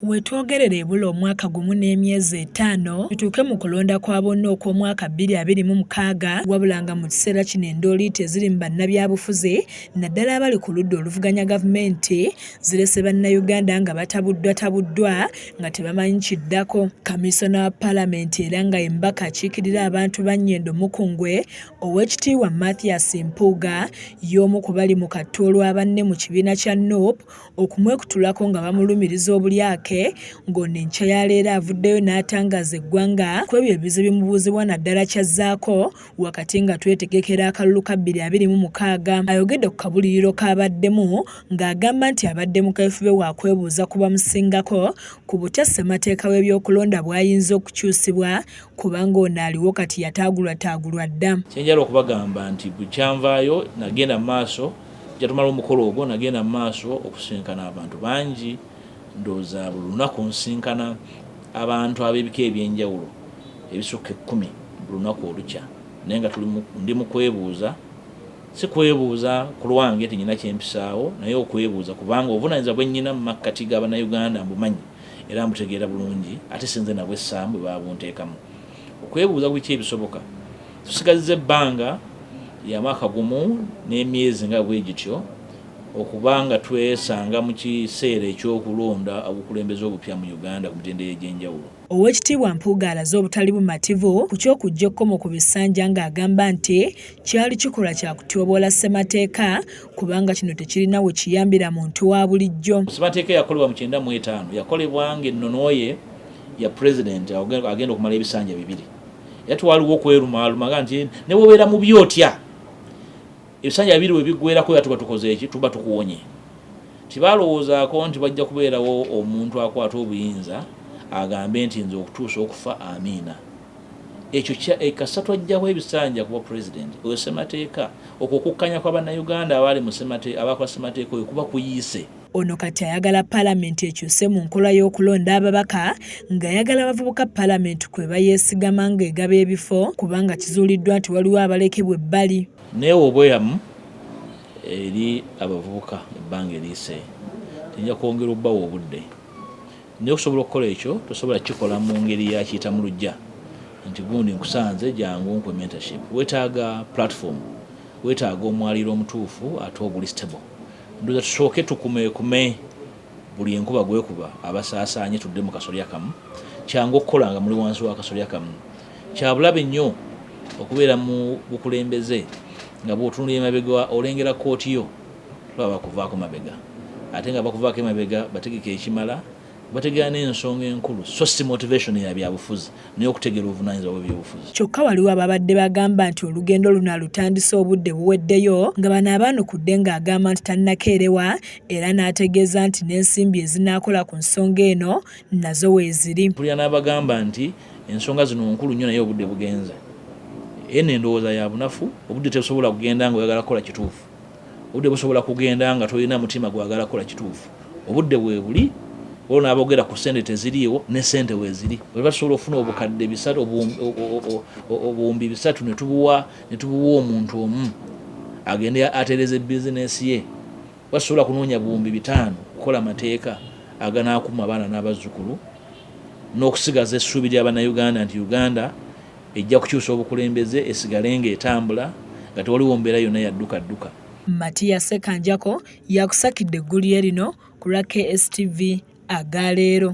Wetwogerera ebula omwaka gumu n'emyezi 5 tutuuke mu kulonda kwa bonna okw'omwaka 2026 wabula nga mu kiseera kino endooli teziri mu bannabyabufuzi naddala abali ku ludda oluvuganya gavumenti zirese bannayuganda nga batabuddwa nga tebamanyi kiddako. Kamisona wa Paalamenti era nga embaka akiikirira abantu ba Nnyendo Mukungwe Oweekitiibwa Mathias Mpuuga y'omu ku bali mu kattu olw'abanne mu kibiina kya NUP okumwekutulako nga bamulumiriza obulyake ng'ono enkya ya leero avuddeyo n'atangaza eggwanga ku ebyo ebizibu bimubuuzibwa naddala kyazzaako wakati nga twetegekera akalulu ka 2026. Ayogedde ku kabuliriro k'abaddemu ng'agamba nti abadde mu kaweefube wa kwebuuza ku bamusingako ku butya ssemateeka w'ebyokulonda bw'ayinza okukyusibwa kubanga ono aliwo kati yataagulwataagulwa dda. Kyenjala okubagamba nti bukyanvaayo nagenda mu maaso jatumala omukolo ogwo nagenda mu maaso okusinkana abantu bangi ndowooza buli lunaku nsinkana abantu ab'ebika ebyenjawulo ebisukka 10 buli lunaku olukya naye nga ndi mu kwebuuza si kwebuuza ku lwange nti nyina kyempisaawo naye okwebuuza kubanga obuvunaanyizibwa bwe nnyina mu makkati g'Abannayuganda mbumanyi era mbutegeera bulungi ate sinze nabwe essaamu bwe babunteekamu okwebuuza biki ebisoboka tusigazizza ebbanga ya mwaka gumu n'emyezi nga bwe gityo okubanga twesanga mu kiseera ekyokulonda obukulembeze obupya mu Uganda ku mitendera egy'enjawulo. Oweekitiibwa Mpuuga alaze obutali bumativu ku ky'okujja ekkomo ku bisanja ng'agamba nti kyali kikolwa kya kutyoboola ssemateeka kubanga kino tekirina we kiyambira muntu wa bulijjo. Ssemateeka yakolebwa mu 1995 yakolebwa ng'ennono ya pulezidenti agenda okumala ebisanja 2. Yatwaliwo okwerumaaluma nti ne bw'obeera mu byotya ebisanja 2 we biggweerako yatuba tukoze eki tuba tukuwonye. Tibalowoozaako nti bajja kubeerawo omuntu akwata obuyinza agambe nti nze okutuusa okufa amiina. Ekyo kasa twajjaho ebisanja kuba pulezidenti oyo ssemateeka okukukkanya kw'Abannayuganda abali mu ssemateeka abakola ssemateeka oyo kuba kuyiise. Ono kati ayagala Paalamenti ekyuse mu nkola y'okulonda ababaka ng'ayagala abavubuka Paalamenti kwe bayeesigama ng'egaba ebifo kubanga kizuuliddwa nti waliwo abalekebwa ebbali. Neewe obweyamo eri abavubuka ebbanga eriise tujja kwongera obbawo obudde naye okusobola okukola ekyo tosobola kikola mu ngeri ya kiyita mu lujja nti gundi nkusanze jangu nkwe mentorship. Weetaaga platform, weetaaga omwaliro omutuufu ate oguli stable. Ndoza tusooke tukume buli enkuba gwekuba abasaasaanye tudde mu kasolya kamu kyangu okukola nga muli wansi wa kasolya kamu. Kyabulabe nnyo okubeera mu bukulembeze nga bw'otunula emabega olengera kooti yo baba bakuvaako mabega ate nga bakuvaako emabega bategeka ekimala bategeera n'ensonga enkulu so si motivation ya byabufuzi naye okutegeera obuvunaanyizibwa bw'ebyobufuzi. Kyokka waliwo ababadde bagamba nti olugendo luno alutandise obudde buweddeyo nga bano abaanukudde ng'agamba nti tannakeerewa era n'ategeeza nti n'ensimbi ezinaakola ku nsonga eno nazo weeziri. Mpulira n'abagamba nti ensonga zino nkulu nnyo naye obudde bugenze. Eno endowooza ya bunafu obudde tebusobola kugenda nga oyagala kukola kituufu. Obudde busobola kugenda nga tolina mutima gwagala kukola kituufu. Obudde bwe buli olwo n'abogera ku ssente teziriiwo ne ssente weeziri. Bwe basobola okufuna obukadde 3 obuwumbi 3 ne tubuwa omuntu omu agende atereeze bizinesi ye. Basobola kunoonya buwumbi 5 kukola amateeka aganaakuma abaana n'abazzukulu n'okusigaza essuubi ly'Abannayuganda nti Uganda ejja kukyusa obukulembeze esigale ng'etambula nga tewaliwo mbeera yonna yadduka. Mathias Kanjako yakusakidde eggulire lino ku lwa KSTV agaleero.